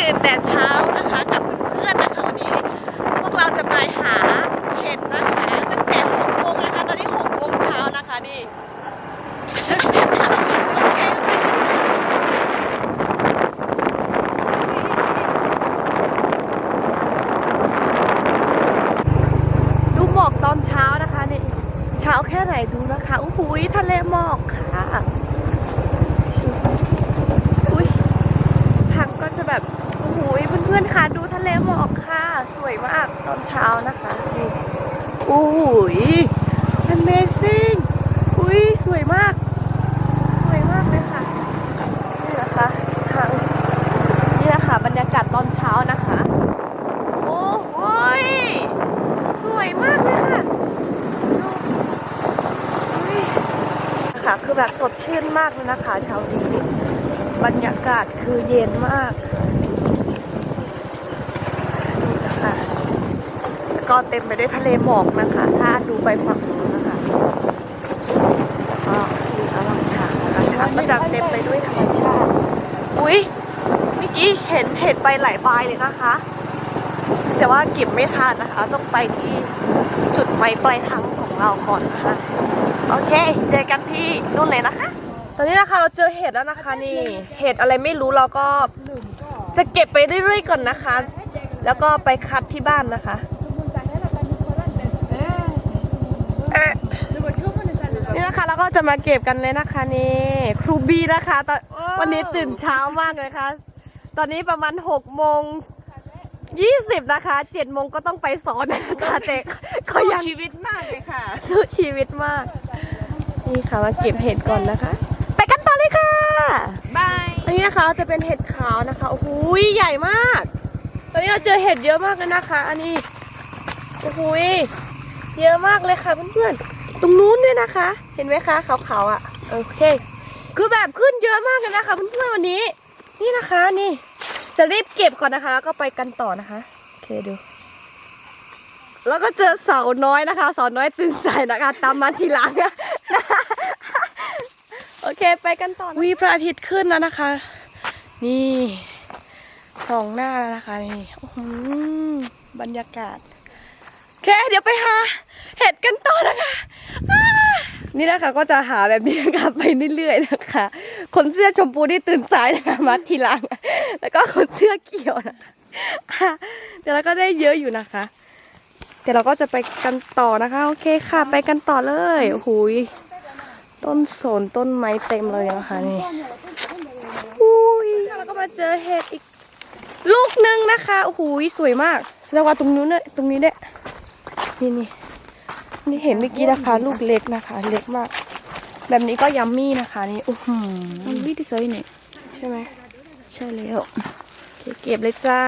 ตื่นแต่เช้านะคะกับเพื่อนๆนะคะวันนี้พวกเราจะไปหาเห็ดนะคะตั้งแต่6 โมงนะคะตอนนี้6 โมงเช้านะคะนี่ ดูหมอกตอนเช้านะคะนี่เช้าแค่ไหนดูนะคะอู้หูยทะเลหมอกค่ะอุ้ยทางก็จะแบบโอ้โหเพื่อนๆค่ะดูทะเลหมอกค่ะสวยมากตอนเช้านะคะนี่โอ้โห Amazing อุ้ยสวยมากเลยค่ะนี่นะคะทางนี่นะคะบรรยากาศตอนเช้านะคะโอ้โหสวยมากเลยค่ะค่ะคือแบบสดชื่นมากเลยนะคะเช้านี้บรรยากาศคือเย็นมากนะคะก็เต็มไปด้วยทะเลหมอกนะคะถ้าดูไปฝั่งนู้นนะคะก็อยู่ระหว่างทางนะคะก็จะเต็มไปด้วยธรรมชาติอุ้ยเมื่อกี้เห็นไปหลายใบเลยนะคะแต่ว่าเก็บไม่ทันนะคะต้องไปที่จุดหมายปลายทางของเราก่อนนะคะโอเคเจอกันที่นู่นเลยนะคะตอนนี้นะคะเราเจอเห็ดแล้วนะคะนี่เห็ดอะไรไม่รู้เราก็จะเก็บไปเรื่อยๆก่อนนะคะแล้วก็ไปคัดที่บ้านนะคะนี่นะคะเราก็จะมาเก็บกันเลยนะคะนี่ครูบีนะคะวันนี้ตื่นเช้ามากเลยค่ะตอนนี้ประมาณ6:20นะคะ7 โมงก็ต้องไปสอนนะคะเด็กเขายังชีวิตมากเลยค่ะสู้ชีวิตมากนี่ค่ะมาเก็บเห็ดก่อนนะคะไปกันต่อเลยค่ะบาย อันนี้นะคะจะเป็นเห็ดขาวนะคะโอ้โหใหญ่มากตอนนี้เราเจอเห็ดเยอะมากเลยนะคะอันนี้โอ้โหเยอะมากเลยค่ะเพื่อนๆตรงนู้นด้วยนะคะเห็นไหมคะขาวๆอ่ะโอเคคือแบบขึ้นเยอะมากเลยนะคะเพื่อนๆวันนี้นี่นะคะนี่จะรีบเก็บก่อนนะคะแล้วก็ไปกันต่อนะคะโอเคดูแล้วก็เจอสาวน้อยนะคะสาวน้อยตื่นสายนะคะตามมาทีหลังโอเคไปกันต่อวิพระอาทิตย์ขึ้นแล้วนะคะนี่ส่องหน้าแล้วนะคะนี่บรรยากาศโอเคเดี๋ยวไปหาเห็ดกันต่อนะคะนี่นะคะก็จะหาแบบนี้นะคะไปเรื่อยๆนะคะคนเสื้อชมพูที่ตื่นสายนะคะมาทีหลังแล้วก็คนเสื้อเขียวนะคะเดี๋ยวเราก็ได้เยอะอยู่นะคะเดี๋ยวเราก็จะไปกันต่อนะคะโอเคค่ะไปกันต่อเลยโอ้โหต้นสนต้นไม้เต็มเลยนะคะนี่อุ้ยแล้วก็มาเจอเห็ดอีกลูกนึงนะคะโอ้โหสวยมากแล้วว่าตรงนู้นเนี่ยตรงนี้เนี่ยนี่เห็นเมื่อกี้นะคะลูกเล็กนะคะเล็กมากแบบนี้ก็ยัมมี่นะคะนี่โอ้โหวิธีใช้เนี่ยใช่ไหมใช่แล้วเก็บเลยจ้า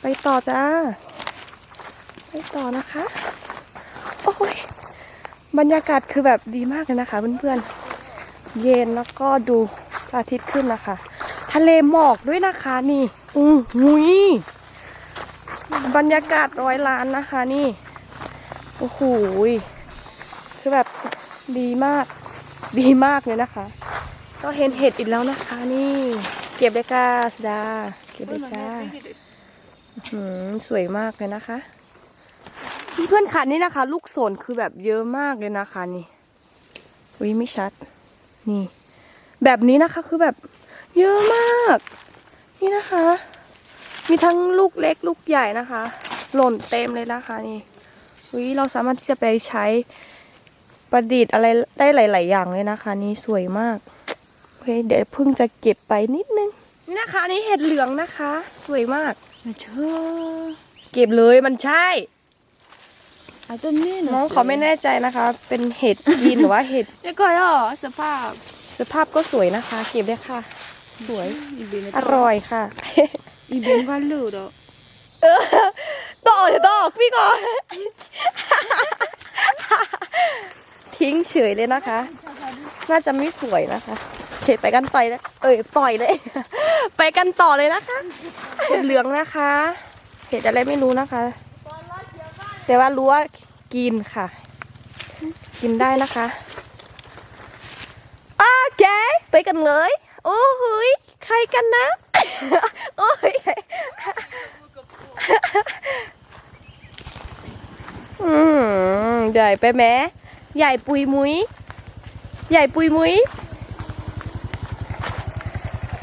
ไปต่อจ้าไปต่อนะคะโอ้ยบรรยากาศคือแบบดีมากเลยนะคะเพื่อนๆเย็นแล้วก็ดูพระอาทิตย์ขึ้นนะคะทะเลหมอกด้วยนะคะนี่หุยบรรยากาศ100 ล้านนะคะนี่โอ้โหคือแบบดีมากเลยนะคะก็เห็นเห็ดอีกแล้วนะคะนี่เก็บเลยค่ะสดาเก็บเลยจ้าสวยมากเลยนะคะเพื่อนๆค่ะนี่นะคะ ลูกโสนคือแบบเยอะมากเลยนะคะนี่อุ้ยไม่ชัดนี่แบบนี้นะคะคือแบบเยอะมากนี่นะคะมีทั้งลูกเล็กลูกใหญ่นะคะหล่นเต็มเลยนะคะนี่อุ้ยเราสามารถที่จะไปใช้ประดิษฐ์อะไรได้หลายๆอย่างเลยนะคะนี่สวยมากโอเคเดี๋ยวเพิ่งจะเก็บไปนิดนึงนี่นะคะนี่เห็ดเหลืองนะคะสวยมากเก็บเลยมันใช่น้องเขาไม่แน่ใจนะคะเป็นเห็ดกินหรือว่าเห็ดแล้วก็สภาพก็สวยนะคะเก็บเลยค่ะสวยอร่อยค่ะอีเบนว่าลูดต่อพี่ก่อนทิ้งเฉยเลยนะคะน่าจะไม่สวยนะคะเห็ดไปกันต่อยเลยปล่อยเลยไปกันต่อเลยนะคะเห็ดเหลืองนะคะเห็ดอะไรไม่รู้นะคะแต่ว่ารู้ว่ากินค่ะกินได้นะคะโอเคไปกันเลยโอ้โหใครกันนะ โอ้ยใหญ่ไปไหมใหญ่ปุยมุ้ยใหญ่ปุยมุ้ย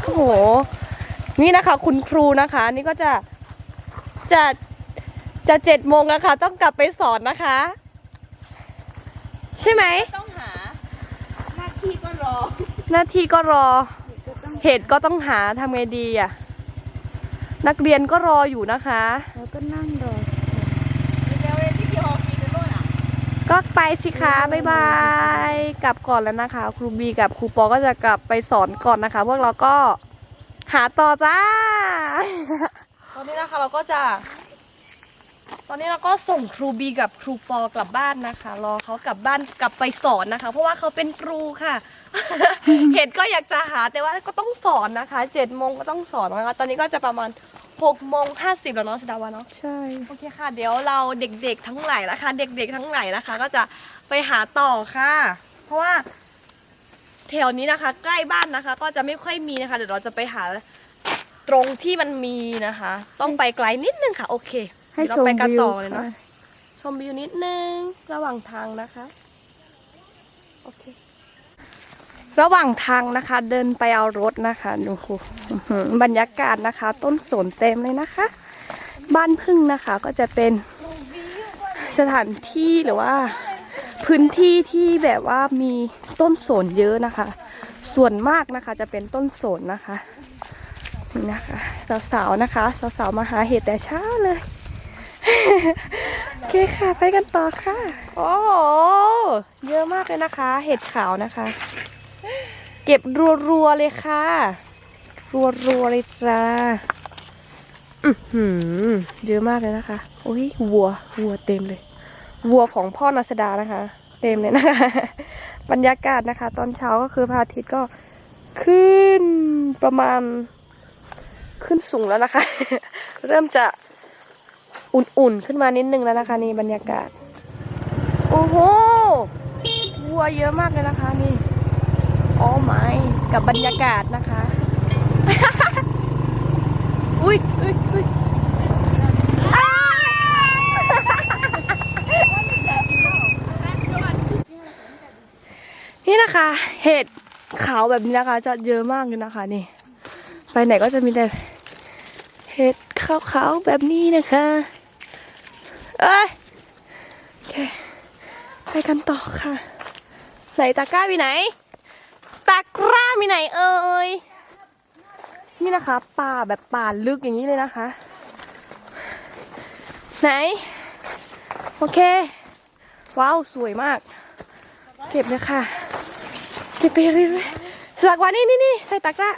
โอ้โหนี่นะคะคุณครูนะคะนี่ก็จะ7 โมงแล้วค่ะต้องกลับไปสอนนะคะใช่ไหมต้องหาหน้าที่ก็รอ หน้าที่ก็รอเหตุก็ต้องหาทำไงดีอ่ะนักเรียนก็รออยู่นะคะ แล้วก็นั่งรอ ก็ไปสิคะบ๊ายบายกลับก่อนแล้วนะคะครูบีกับครูปอก็จะกลับไปสอนก่อนนะคะพวกเราก็หาต่อจ้า ตอนนี้นะคะเราก็ส่งครูบีกับครูปอกลับบ้านนะคะรอเขากลับบ้านกลับไปสอนนะคะ เพราะว่าเขาเป็นครูค่ะ เห็นก็อยากจะหาแต่ว่าก็ต้องสอนนะคะ7 โมงก็ต้องสอนนะคะตอนนี้ก็จะประมาณ6:50แล้วเนาะสดาวันเนาะ ใช่ โอเคค่ะเดี๋ยวเราเด็กๆทั้งหลายนะคะเด็กๆทั้งหลายนะคะ ก็จะไปหาต่อค่ะ เพราะว่าแถวนี้นะคะ ใกล้บ้านนะคะ ก็จะไม่ค่อยมีนะคะเดี๋ยวเราจะไปหาตรงที่มันมีนะคะ ต้องไปไกลนิดนึงค่ะโอเค ให้ เรา ชม ไปกัน วิว ต่อเลยเนาะ ค่ะ ชมวิวนิดนึงระหว่างทางนะคะโอเคระหว่างทางนะคะ เดินไปเอารถนะคะดูบรรยากาศนะคะ ต้นสนเต็มเลยนะคะ บ้านพึ่งนะคะก็จะเป็นสถานที่หรือว่าพื้นที่ที่แบบว่ามีต้นสนเยอะนะคะ ส่วนมากนะคะจะเป็นต้นสนนะคะนี่นะคะสาวๆนะคะสาวๆมาหาเห็ดแต่เช้าเลย โอเคค่ะไปกันต่อค่ะโอ้โหเยอะมากเลยนะคะ เห็ดขาวนะคะ เก็บรัวๆเลยค่ะรัวๆเลยจ้าเยอะมากเลยนะคะโอ้ยวัวเต็มเลยวัวของพ่อนัสดานะคะ เต็มเลยนะคะ บรรยากาศนะคะ ตอนเช้าก็คือพระอาทิตย์ก็ขึ้นประมาณขึ้นสูงแล้วนะคะ เริ่มจะอุ่นๆขึ้นมานิดนึงแล้วนะคะนี่บรรยากาศโอ้โหวัวเยอะมากเลยนะคะนี่โอ้ไม่กับบรรยากาศนะคะ อุ้ยอ้า นี่นะคะ เห็ดขาวแบบนี้นะคะจะเยอะมากเลยนะคะนี่ไปไหนก็จะมีแต่เห็ดขาวๆแบบนี้นะคะเอ้ยโอเคไปกันต่อค่ะไหนตะกร้ามีไหนตะกร้ามีไหนเอ่ยนี่นะคะป่าแบบป่าลึกอย่างนี้เลยนะคะ ไหนโอเคว้าวสวยมากเก็บเลยค่ะเก็บไปเรื่อยๆสลักวันนี่ใส่ตะกร้า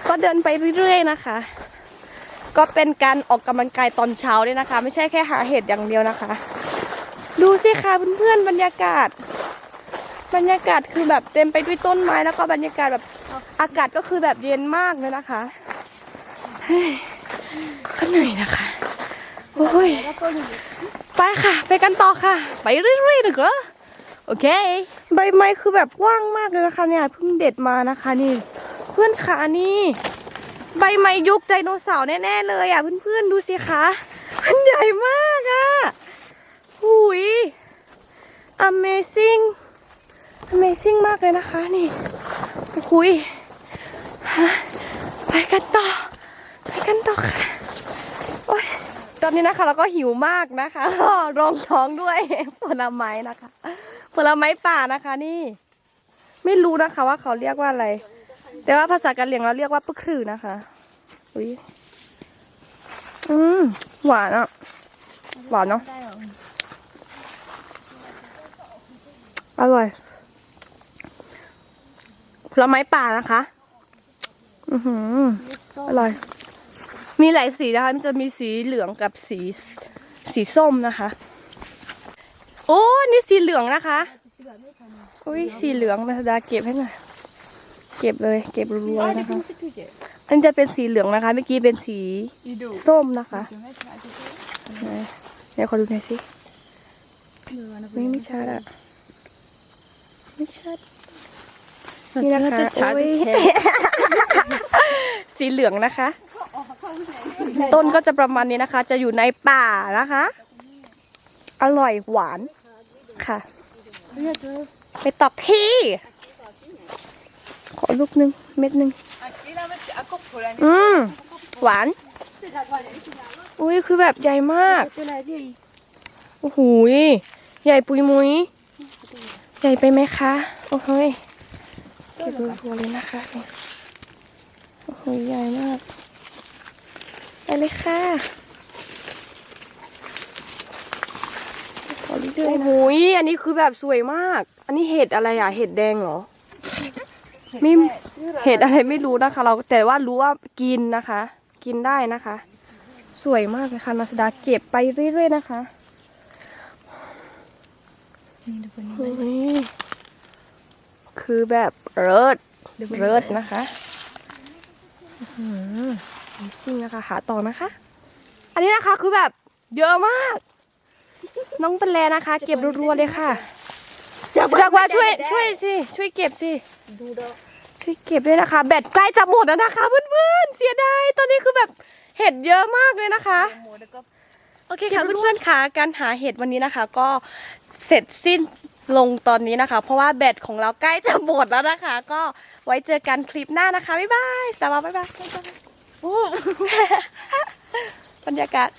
ก็เดินไปเรื่อยๆนะคะก็เป็นการออกกำลังกายตอนเช้าด้วยนะคะไม่ใช่แค่หาเห็ดอย่างเดียวนะคะดูสิค่ะเพื่อนๆบรรยากาศคือแบบเต็มไปด้วยต้นไม้แล้วก็บรรยากาศแบบอากาศก็คือแบบเย็นมากเลยนะคะก็เหนื่อยนะคะโอ้ยไปค่ะไปกันต่อค่ะไปเรื่อยๆเลยเหรอโอเคใบไม้คือแบบกว้างมากเลยนะคะเนี่ยเพิ่งเด็ดมานะคะนี่เพื่อนขานี่ใบไม้ยุคไดโนเสาร์แน่ๆเลยอ่ะเพื่อนๆดูสิคะมันใหญ่มากอ่ะหุย Amazing มากเลยนะคะนี่หุยไปกันต่อค่ะโอ๊ยตอนนี้นะคะเราก็หิวมากนะคะรองท้องด้วยผลไม้นะคะผลไม้ป่านะคะนี่ไม่รู้นะคะว่าเขาเรียกว่าอะไรแต่ว่าภาษากะเหรี่ยงเราเรียกว่าปึกคือนะคะอุ้ยหวานอ่ะหวานเนาะอร่อยผลไม้ป่านะคะอร่อยมีหลายสีนะคะมันจะมีสีเหลืองกับสีส้มนะคะโอ้นี่สีเหลืองนะคะอุ้ยสีเหลืองมาดาเก็บให้หน่อยเก็บเลยเก็บรัวๆนะคะอันจะเป็นสีเหลืองนะคะเมื่อกี้เป็นสีส้มนะคะเดี๋ยวขอดูหน่อยสิไม่ชัดอะ ไม่ชัดนี่นะคะ ช้า โอ้ย จะแชร์ สีเหลืองนะคะ ต้นก็จะประมาณนี้นะคะ จะอยู่ในป่านะคะ อร่อยหวานค่ะ ไปตอกที่ขอลูกนึงเม็ดนึงหวาน อุ้ยคือแบบใหญ่มากโอ้โหยใหญ่ปุยมุยใหญ่ไปไหมคะโอ้โหยเก็บรัวๆเลยนะคะเนี่ยโอ้โหใหญ่มากไปเลยค่ะขอเรื่อยๆนะโอ้โหยอันนี้คือแบบสวยมาก อันนี้เห็ดอะไรอ่ะเห็ดแดงเหรอไม่เห็ดอะไรไม่รู้นะคะ เราแต่ว่ารู้ว่ากินนะคะ กินได้นะคะ สวยมากเลยค่ะนัสดาเก็บไปเรื่อยๆนะคะคือแบบเลิศนะคะซิ่งนะคะหาต่อนะคะ อันนี้นะคะคือแบบเยอะมาก น้องเป็นแลนะคะ เก็บรัวๆเลยค่ะจากว่าช่วยสิช่วยเก็บสิช่วยเก็บด้วยนะคะ แบตใกล้จะหมดแล้วนะคะเพื่อนๆเสียดายตอนนี้คือแบบเห็ดเยอะมากเลยนะคะ โอเคค่ะเพื่อนๆค่ะการหาเห็ดวันนี้นะคะ ก็เสร็จสิ้นลงตอนนี้นะคะ เพราะว่าแบตของเราใกล้จะหมดแล้วนะคะ ก็ไว้เจอกันคลิปหน้านะคะบ๊ายบายแต่ว่าบ๊ายบายบรรยากาศ